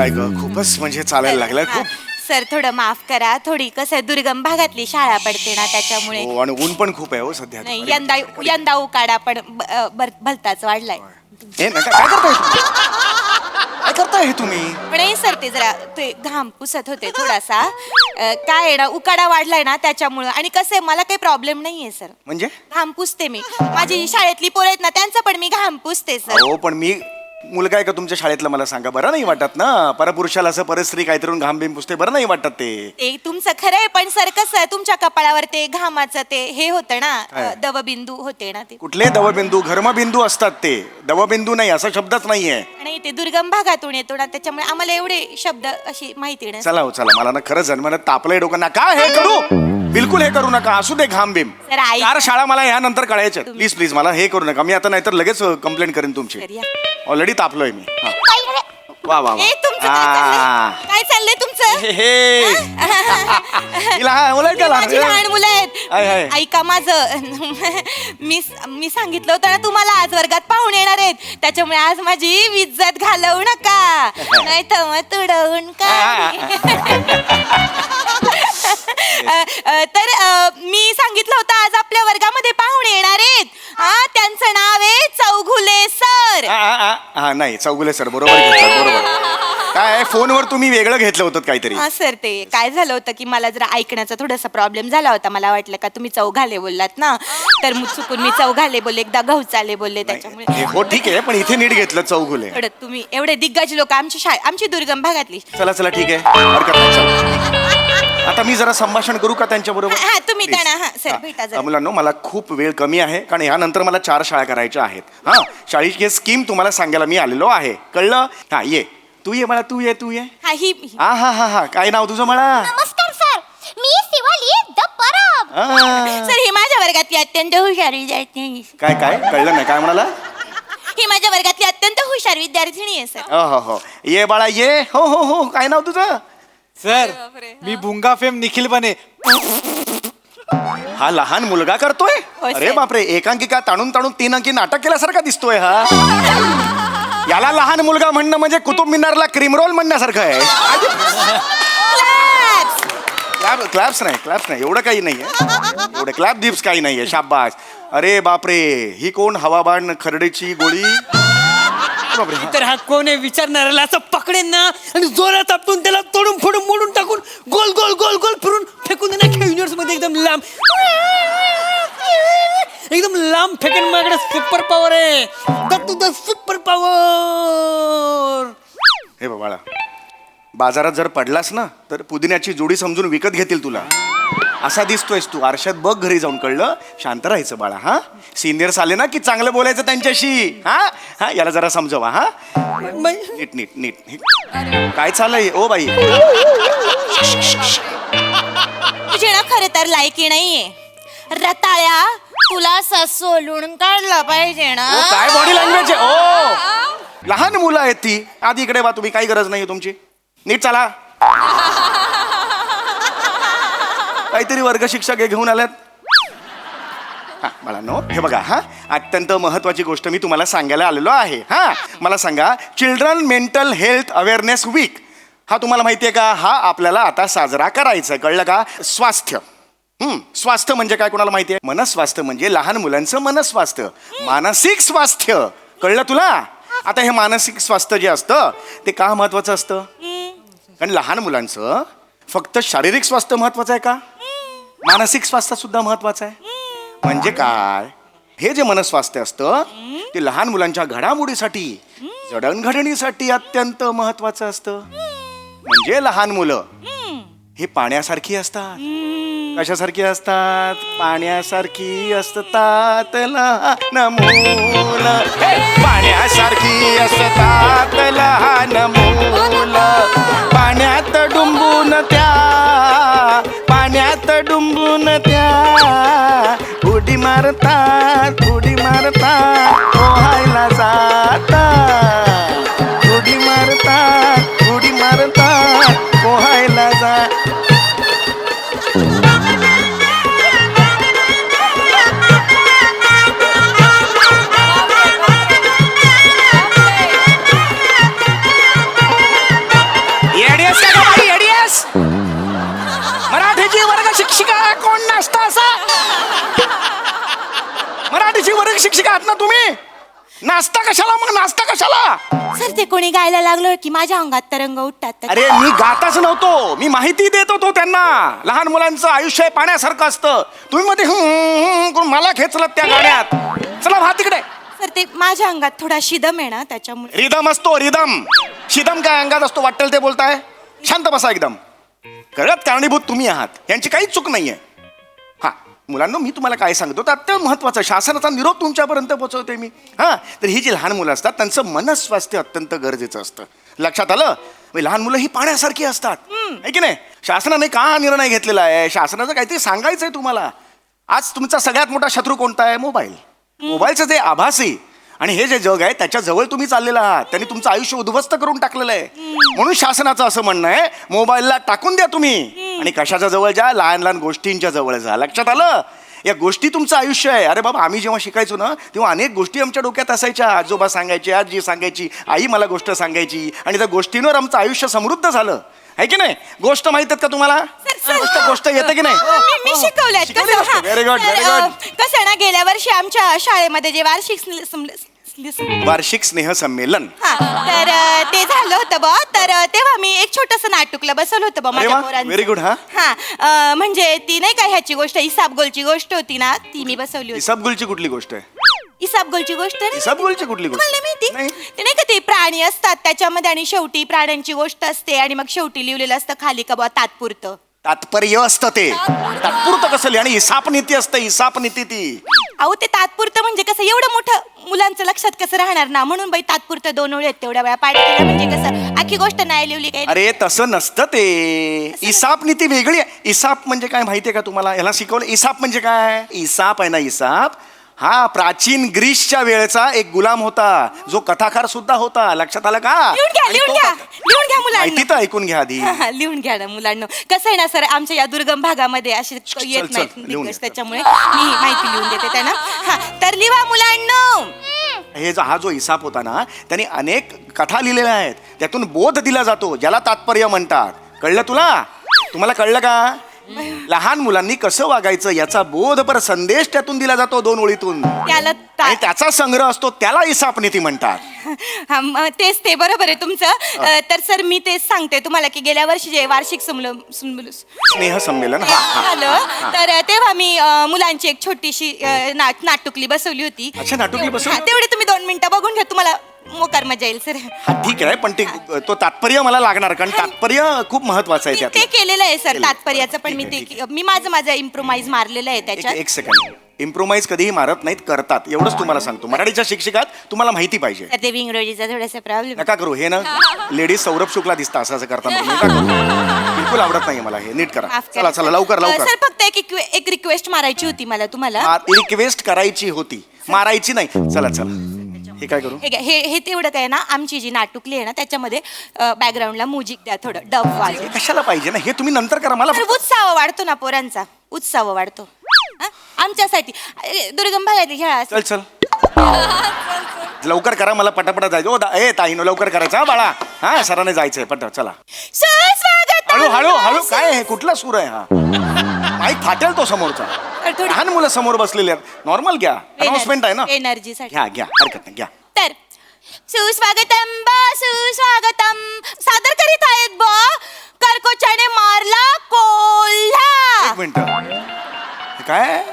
काय ग खूपच म्हणजे चालायला लागलाय खूप. सर थोडं माफ करा, थोडी कसं दुर्गम भागातली शाळा पडते ना त्याच्यामुळे. हो आणि ऊन पण खूप आहे हो सध्या. नाही यंदा उकाडा पण भलताच वाढलाय. ए नका काय करताय तुम्ही? काय करताय हे तुम्ही? पण नाही सर ते जरा ते घाम पुसत होते थोडासा. काय आहे ना उकाडा वाढलाय ना त्याच्यामुळं. आणि कसं आहे मला काही प्रॉब्लेम नाहीये सर. म्हणजे घाम पुसते मी. माझी शाळेतली पोरं आहेत ना त्यांचं पण मी घाम पुसते सर. हो पण मी मुलगा आहे का तुमच्या शाळेतला मला सांगा. बरं नाही वाटत ना परपुरुषाला असं परस्त्री काहीतरी घाम बिम पुसते बरं नाही वाटत ते. ते तुमचं खरं आहे पण सर कसं तुमच्या कपाळावर ते घामाचं ते हे होतं ना दवबिंदू होते ना ते. कुठले दवबिंदू घर्मबिंदू असतात ते दवबिंदू नाही असा शब्दच नाहीये. नाही ते दुर्गम भागातून येतो ना त्याच्यामुळे आम्हाला एवढे शब्द अशी माहिती नाही. चला हो चला मला ना खरंच मला तापलंय डोकं. नका हे करू बिलकुल हे करू नका. असू दे घाम बिम. सर ऐका. 4 शाळा मला ह्यानंतर कळायच्या. प्लीज प्लीज मला हे करू नका. मी आता नाहीतर लगेच कंप्लेंट करेन तुमची. सर, या. ऑलरेडी तापलोय मी. हा. वा वा वा. ए, तुमचं काय चाललंय तुमचं? माझी लहान मुलं हाय, हाय. आहेत. ऐका माझं मी सांगितलं होतं ना तुम्हाला आज वर्गात पाहून येणार आहेत त्याच्यामुळे आज माझी इज्जत घालवू नका नाही तर मग तुडवून का. तर मी सांगितलं होतं आज आपल्या वर्गामध्ये पाहुणे येणार आहेत. त्यांचं नाव आहे चौघुले सर. हा नाही चौगुले सर बरोबर घेतलं बरोबर. काय फोनवर तुम्ही वेगळं घेतलं होतं काहीतरी. हा सर ते काय झालं होतं की मला जरा ऐकण्याचा थोडासा प्रॉब्लेम झाला होता. मला वाटलं का तुम्ही चौघाले बोललात ना तर चुकून मी चौघाले बोलले एकदा गहुचाले बोलले त्याच्यामुळे. हो ठीक आहे पण इथे नीट घेतलं चौगुले. तुम्ही एवढे दिग्गज लोक आमची दुर्गम भागातली. चला चला ठीक आहे हरकत नाही. चला. आता मी जरा संभाषण करू का त्यांच्या बरोबर. हा तुम्ही त्यांना हा सर भेटा जरा. मुलांनो मला खूप वेळ कमी आहे कारण यानंतर मला 4 शाळा करायच्या आहेत. हा शाळेची स्कीम तुम्हाला सांगायला मी आलेलो आहे कळलं. हा ये तू ये मला तू ये. हा ही हा हा हा हा काय नाव तुझं मला. नमस्कार सर मी शिवाली द परब. सर ही माझ्या वर्गातली अत्यंत हुशार विद्यार्थी. काय काय कळलं नाही काय म्हणाला. ही माझ्या वर्गातली अत्यंत हुशार विद्यार्थिनी आहे सर. हो हो ये बाळा ये. हो हो हो काय नाव तुझं. सर मी भुंगा फेम निखिल बने. हा लहान मुलगा करतोय. होय, अरे सर. बापरे एकांकिका ताणून 3 अंकी नाटक केल्यासारखा दिसतोय हा. याला लहान मुलगा म्हणणं म्हणजे कुतुब मिनारला क्रीम रोल म्हणण्यासारखं आहे. क्लॅप्स नाही एवढं काही नाहीये. एवढे क्लॅप दिप्स काही नाहीये. शाबास. अरे बापरे ही कोण हवाबाण खरडेची गोळी. तर हा कोण आहे विचारणाऱ्याला असं पकडेन ना आणि जोरात आपटून त्याला तोडून फोडून मोडून टाकून गोल गोल गोल गोल फिरून फेकून देणार युनिवर्स मध्ये एकदम लांब फेकेन. माझ्याकडे सुपर पॉवर आहे. The super power. हे बाळा बाजारात जर पडलास ना तर पुदिन्याची जोडी समजून विकत घेतील तुला. असा दिसतोयस तू. आरशात बघ घरी जाऊन कळलं. शांत राहायचं बाळा. हा सिनियर्स आले ना की चांगलं बोलायचं त्यांच्याशी. हा हा याला जरा समजवा. हा नीट नीट नीट. काय चाललंय ओ बाई. तुझी ना खरं तर लायकी नाहीये रताळ्या. तुला सोलून काढलं पाहिजे ना. ओ काय बॉडी लँग्वेज आहे. ओ लहान मुलं आहेत ती. आधी इकडे बा तुम्ही काही गरज नाही तुमची. नीट चला. काहीतरी वर्ग शिक्षक घेऊन आल्यात. हा मला नो हे बघा. हा अत्यंत महत्वाची गोष्ट मी तुम्हाला सांगायला आलेलो आहे. हा मला सांगा children mental health awareness week हा तुम्हाला माहितीये का. हा आपल्याला आता साजरा करायचा आहे कळलं का. स्वास्थ्य स्वास्थ्य म्हणजे काय कोणाला माहितीये. मनस्वास्थ्य म्हणजे लहान मुलांचं मनस्वास्थ्य. मानसिक स्वास्थ्य कळलं तुला. आता हे मानसिक स्वास्थ्य जे असतं ते का महत्वाचं असतं. कारण लहान मुलांचं फक्त शारीरिक स्वास्थ्य महत्वाचं आहे का मानसिक स्वास्थ्य सुद्धा महत्वाचं आहे. म्हणजे काय हे जे मनस्वास्थ्य असतं ते लहान मुलांच्या घडामोडीसाठी जडणघडणीसाठी अत्यंत महत्वाचं असतं. म्हणजे लहान मुलं हे पाण्यासारखी असतात. कशासारखी असतात. पाण्यासारखी असतात लहान मुलं. पाण्यासारखी असतात लहान मुलं. पाण्यात डुंबून त्या उडी मारतात पोहायला जातात. उडी मारतात पोहायला जातात. नाचता कशाला मग, नाचता कशाला? सर ते कोणी गायला लागलं की माझ्या अंगात तरंग उठतात तर- अरे मी गाताच नव्हतो, मी माहिती देत होतो त्यांना. लहान मुलांचं आयुष्य हे पाण्यासारखं असतं. तुम्ही मध्ये करून मला खेचलं त्या गाण्यात. चला भा तिकडे. सर ते माझ्या अंगात थोडा शिदम आहे ना त्याच्यामुळे. रिदम असतो, रिदम. शिदम काय अंगात असतो वाटेल ते बोलताय? शांत बसा एकदम. कळत कारणीभूत तुम्ही आहात, यांची काहीच चूक नाहीये. हा मुलांना मी तुम्हाला काय सांगतो तर अत्यंत महत्वाचं शासनाचा निरोप तुमच्यापर्यंत पोहोचवते मी. हा तर ही जी लहान मुलं असतात त्यांचं मनस्वास्थ्य अत्यंत गरजेचं असतं. लक्षात आलं? लहान मुलं ही पाण्यासारखी असतात, आहे की नाही? शासनाने का निर्णय घेतलेला आहे? शासनाचं काहीतरी सांगायचंय तुम्हाला. आज तुमचा सगळ्यात मोठा शत्रू कोणता आहे? मोबाईल. मोबाईलचं जे आभासी आणि हे जे जग आहे त्याच्या जवळ तुम्ही चाललेला आहात. त्यांनी तुमचं आयुष्य उद्ध्वस्त करून टाकलेलं आहे. म्हणून शासनाचं असं म्हणणं आहे मोबाईलला टाकून द्या तुम्ही आणि कशाच्या जवळ जा? लहान लहान गोष्टींच्या जवळ जा. लक्षात आलं? या गोष्टी तुमचं आयुष्य आहे. अरे बाबा आम्ही जेव्हा शिकायचो ना तेव्हा अनेक गोष्टी आमच्या डोक्यात असायच्या. आजोबा सांगायचे, आजी सांगायची, आई मला गोष्ट सांगायची आणि त्या गोष्टींवर आमचं आयुष्य समृद्ध झालं, आहे की नाही? गोष्ट माहित आहेत का तुम्हाला? गोष्ट येते की नाही? मी शिकवलंय. शिकवली गोष्ट. Very good, very good. कसं ना गेल्या वर्षी आमच्या शाळेमध्ये जे वार्षिक स्नेह संमेलन. तर ते झालं होतं बा. तर तेव्हा मी एक छोटस नाटुकला बसवलं होतं बा माझ्या पोरांचं. Very good. हा हा म्हणजे ती नाही का ह्याची गोष्ट इसाबगोलची गोष्ट होती ना ती मी बसवली होती. इसाबगुलची कुठली गोष्ट आहे? इसाबगोलची गोष्ट नाही? इसाबगुलची कुठली गोष्ट? तुम्हाला नाही नाही. माहिती? ते नाही का ते प्राणी असतात त्याच्यामध्ये आणि शेवटी प्राण्यांची गोष्ट असते आणि मग शेवटी लिहिलेलं असतं खाली का बा तात्पुरतं. तात्पर्य असतं ते. तात्पुरतं कसं आणि इसाप नीती असतं. इसाप नीती ती. अहो ते तात्पुरतं म्हणजे कसं एवढं मोठं मुलांचं लक्षात कसं राहणार ना म्हणून बाई तात्पुरतं 2 ओळी आहेत तेवढ्या वेळा पाठ केला म्हणजे कसं आखी गोष्ट नाही लिहिली काही. अरे तसं नसतं ते. इसाप नीती वेगळी आहे. इसाप म्हणजे काय माहितीये का तुम्हाला? याला शिकवलं. इसाप म्हणजे काय? इसाप आहे ना, इसाप हा प्राचीन ग्रीसच्या वेळेचा एक गुलाम होता जो कथाकार सुद्धा होता. लक्षात आलं का? लिहून घ्या आणि लिहून तो घ्या लिहून घ्या माहिती मुलांना. तर ऐकून घ्या आधी. लिहून घ्या ना मुलांना. कसं आहे ना सर आमच्या या दुर्गम भागामध्ये असे येत चल, नाहीत लिहून दिग्गज, घे. त्याच्यामुळे मी माहिती लिहून देते त्यांना. हा तर लिहा मुलांना. हा जो इसाप होता ना त्याने अनेक कथा लिहिलेल्या आहेत. त्यातून बोध दिला जातो ज्याला तात्पर्य म्हणतात. कळलं तुला? तुम्हाला कळलं का? लहान मुलांनी कसं वागायचं याचा बोधपर संदेश त्यातून दिला जातो 2 ओळीतून त्याला आणि त्याचा संग्रह असतो. त्याला इसाप नीती म्हणतात. तेच ते बरोबर आहे तुमचं. तर सर मी तेच सांगते तुम्हाला की गेल्या वर्षी जे वार्षिक स्नेह संमेलन झालं तर तेव्हा मी मुलांची एक छोटीशी नाटुकली बसवली होती. अच्छा, नाटुकली बसवली? हा, तेवढे तुम्ही 2 मिनिटं बघून घ्या तुम्हाला मोकार मजा येईल सर. हा ठीक आहे पण तो तात्पर्य मला लागणार कारण तात्पर्य खूप महत्वाचं आहे ते त्यात. केलेलं आहे सर केलं. तात्पर्याचं पण मी ठीक आहे, ते मी माझं इम्प्रोमाइज मारलेलं आहे त्याच्यात. एक सेकंड. इम्प्रोमाइज कधीही मारत नाहीत, करतात. एवढंच तुम्हाला सांगतो. मराठीच्या शिक्षकात तुम्हाला माहिती पाहिजे. तर ते इंग्रजीचा थोडासा प्रॉब्लेम. नका करू हे ना. लेडीज सौरभ शुक्ला दिसता असं करताना. नका करू. बिलकुल आवडत नाही मला हे. नीट करा. चला चला लवकर लवकर. सर फक्त एक रिक्वेस्ट मारायची होती मला तुम्हाला. रिक्वेस्ट करायची होती, मारायची नाही. चला चला हे काय करू? हे तेवढं काय ना आमची जी नाटुकली आहे ना त्याच्यामध्ये बॅकग्राऊंडला म्युझिक द्या थोडं डब वाजव. कशाला पाहिजे ना हे तुम्ही नंतर करा. मला उत्साह वाढतो ना पोरांचा. उत्साह वाढतो आमच्यासाठी. दुर्गम भागात खेळा. चल चल लवकर करा. मला पटापटा जायचं. ओ ताईनो लवकर करायचं हा बाळा. हा सरांनी जायचंय पट. चला सुस्वागत. हळू हळू हळू. काय हे कुठला सूर आहे हा? माईक फाटेल तो समोरचा. लहान मुलं समोर बसलेले आहेत. नॉर्मल घ्या. अनाउन्समेंट आहे ना. एनर्जीसाठी घ्या घ्या हरकत नाही घ्या. तर सुस्वागतम सुस्वागतम सादर करीत आहेत बा कर्कोचाने मारला कोल्हा. एक मिनिट. काय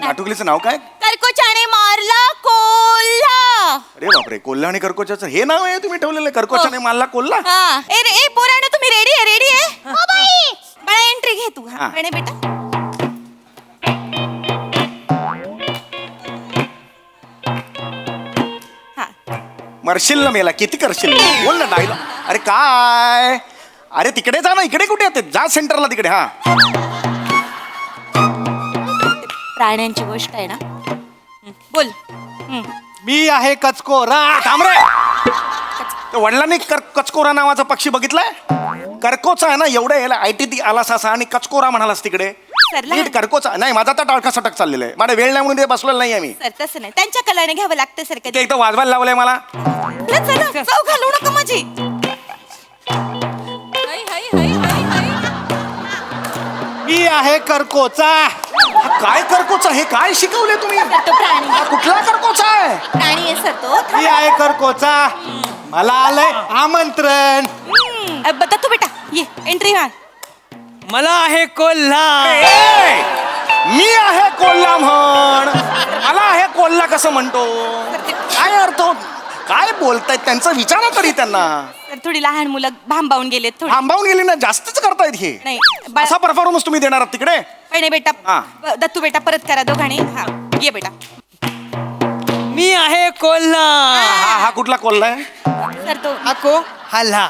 नाटुकलीचं नाव काय? कर्कोचाने मारला कोल्हा. अरे बापरे. कोल्हा आणि कर्कोचाचं हे नाव आहे तुम्ही ठेवलेलं? कर्कोचाने मारला कोल्हा. हा ए पोरांनो तुम्ही रेडी आहे? हो बाई. बाळा एंट्री घे तू. हा. आणि बेटा मरशील ना मेला. किती करशील? बोल ना डायलॉग. अरे काय? अरे तिकडे जा ना. इकडे कुठे येते? जा सेंटरला तिकडे. हा प्राण्यांची गोष्ट आहे ना. बोल. मी आहे कचकोरा. थांब रे. त्या वडिलांनी कचकोरा नावाचा पक्षी बघितलाय? कर्कोचा आहे ना. एवढं याला आयटी आला सासा आणि कचकोरा म्हणालास तिकडे. नीट कर्कोचा नाही. माझा तर टाळका सटक चाललेला आहे. माझ्या वेळ नाही म्हणून ते बसलेलं नाही आम्ही. सर तसं नाही त्यांच्या कलाने घ्यावं लागतं सर. ते कधी एकदा वाजवायला लावलंय मला. चव घालू नका माझी. मी आहे करकोचा. हा काय कर्कोचा हे काय शिकवले तुम्ही? तो प्राणी हा कुठला कर्कोचा आहे? प्राणी आहे सर तो. मी आहे करकोचा. मला आलंय आमंत्रण. दत्तू बेटा ये एंट्री मार. मला आहे कोल्हा. ए, मी आहे कोल्हा म्हण. मला आहे कोल्हा कसं म्हणतो? काय अर्थ होत? काय बोलतायत त्यांचं विचारा तरी त्यांना. तर थोडी लहान मुलं भांबावून गेलेत थोडी. थांबावून गेली ना जास्तच करतायत हे. नाही बा- असा परफॉर्मन्स तुम्ही देणार आहात तिकडे? नाही बेटा हा. दत्तू बेटा परत करा दोघांनी. हा ये बेटा. मी आहे कोल्हा. हा हा कुठला कोल्हा आहे? सर तो हाको हल्ला.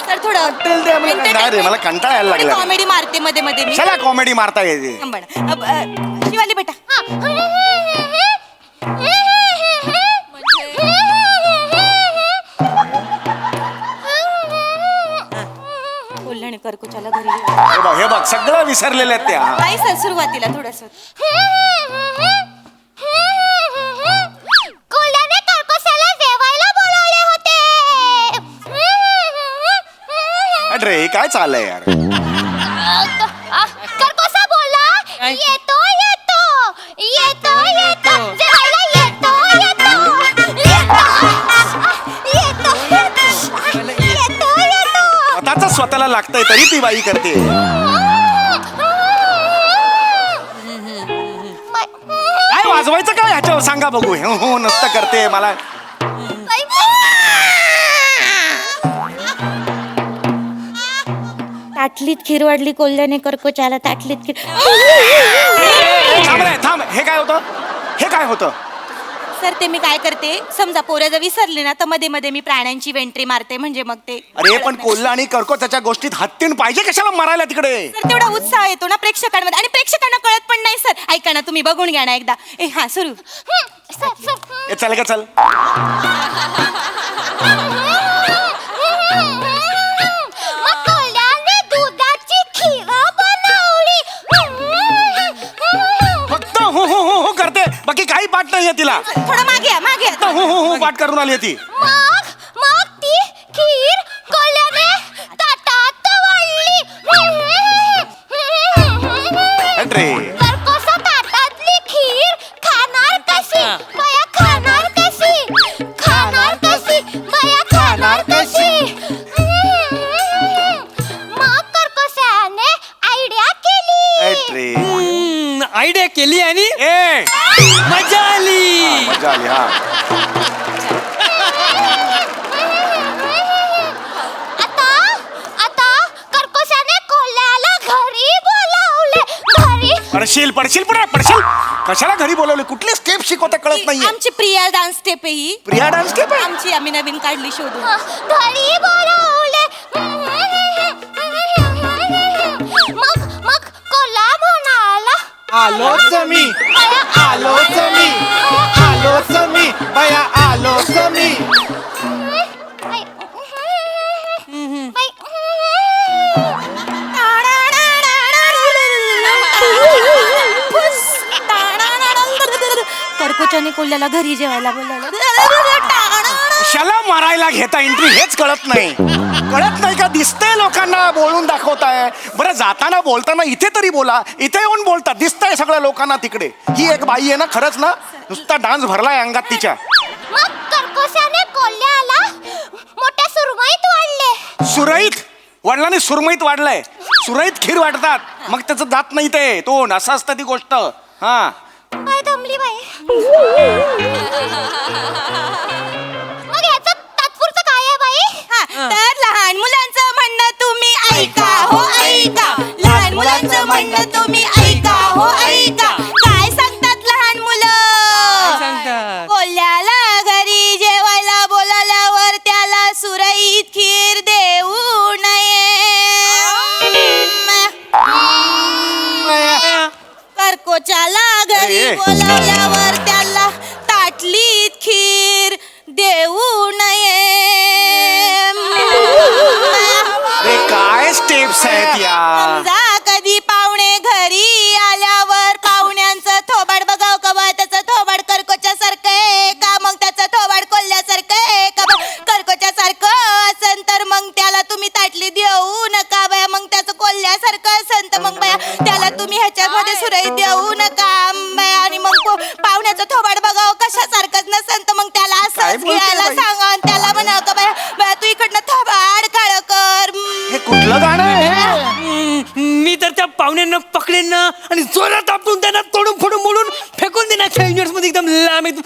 सर थोडं नाही रे मला कंटाळा यायला लागला. कॉमेडी मारते मध्ये मध्ये मी. चला कॉमेडी मारता येते. थांबा ना. शिवाली बेटा. कोल्हाने करकुचाला घरी गेला. हे बघ सगळं विसरलेले आहेत त्या. नाही सर सुरुवातीला थोडस. कोल्ह्याने कर्कशाला जेवायला बोलावले होते. अरे काय चाललंय यार? कर्कोसा बोला काय? येतो येतो येतो येतो जेवायला येतो येतो येतो येतो येतो येतो. स्वतःच स्वतःला लागतंय तरी ती बाई करते. काय वाजवायचं काय ह्याच्यावर सांगा बघू. हो नसतं करते मला. ताटलीत खीर वाढली कोल्ह्याने करकुचाला ताटलीत खीर. थांब रे थांब. हे काय होतं? हे काय होतं? सर ते मी काय करते समजा पोरं जर विसरली ना तर मध्ये मध्ये मी प्राण्यांची वेंट्री मारते म्हणजे मग ते. अरे पण कोल्हा आणि कर्को त्याच्या गोष्टीत हत्तीन पाहिजे कशाला मारायला तिकडे? सर तेवढा उत्साह येतो ना प्रेक्षकांमध्ये आणि प्रेक्षकांना कळत पण नाही सर. ऐका ना तुम्ही बघून घ्या ना एकदा. हा सुरू. ए, चल का चल. मग कोल्ह्याने दुधाची खीर बनवली. फक्त हो हो हो हो करते बाकी काही पाठ नाहीये तिला. थोडं मागे या, मागे या. फक्त हो हो हो पाठ करून आली आहे ती. मग ती खीर कोल्ह्याने ताटात वाढली. अरे कर्कोसा ताटातली खीर खाणार कशी? बया खाणार कशी? खाणार कशी? बया खाणार कशी? मग कर्कोसाने आयडिया केली. अरे आयडिया केली आणि ए मजा आली. मजा आली हा. आता आता कर्कोसाने कोल्ह्याला घरी बोलावले. घरी पडशील पडशील पुढे पडशील. कशाला घरी बोलवले? कुठली स्टेप शिकवता कळत नाहीये. आमची प्रिया डान्स स्टेप आहे ही. प्रिया डान्स स्टेप आहे. आमची आम्ही नवीन काढली शोधून. घरी बोलावले. मग कोल्हा म्हणाला आलोच मी. आलोच मी. आलोच मी. बया आलोच मी. कर्कोचाने कोल्ह्याला घरी जेवायला बोलावलं. कशाला मारायला घेता एंट्री हेच कळत नाही. कळत नाही का? दिसतंय लोकांना बोलून दाखवताय. बरं जाताना बोलताना इथे तरी बोला. इथे येऊन बोलता दिसतंय सगळ्या लोकांना तिकडे. ही एक बाई आहे ना खरंच ना नुसता डान्स भरलाय अंगात तिच्या. मग कर्कोसाने कोल्ह्याला मोठ्या सुरमईत वाढले. सुरईत वडिलांनी सुरमईत वाढलंय. सुरईत खीर वाढतात मग त्याचं जात नाही ते तोंड असं असतं ती गोष्ट. हा काय दमली बाई. मग याचं तात्पुरतं काय आहे बाई? हा, तर लहान मुलांचं म्हणणं तुम्ही ऐका हो ऐका. लहान मुलांचं म्हणणं तुम्ही ऐका हो ऐका. काय सांगतात लहान मुलं? सांगतात. कोल्ह्याला घरी जेवायला बोलावल्यावर त्याला सुरईत खीर देऊ नये. कर्कोचाला घरी ए. बोलावल्यावर त्याला ताटलीत खीर देऊ नये. अरे काय स्टेप्स आहेत या. समजा कधी पाहुणे घरी आल्यावर पाहुण्यांचं थोबाड बघाव का बा त्याचं थोबाड कर्कोच्या सारखं आहे का मग त्याचं थोबाड कोल्ह्यासारखं आहे का कर्कोच्या सारखं असेल तर मग त्याला तुम्ही ताटली देऊ नका बा मग त्याचं कोल्ह्या त्याच्यामध्ये सुरई देऊ नका आणि मग पाहुण्याचं थोबाड बघावं कशासारखंच नसेल तर मग त्याला काय असंच बोलते घ्यायला बाई? सांगा आणि त्याला म्हणा का बाया तू इकडनं थोबाड काळ कर हे कुठलं गाणं आहे मी तर त्या पाहुण्यांना पकडेन ना आणि जोरात आपटून त्यांना तोडून फोडून मोडून फेकून देणार युनिव्हर्स मध्ये एकदम लांब एकदम.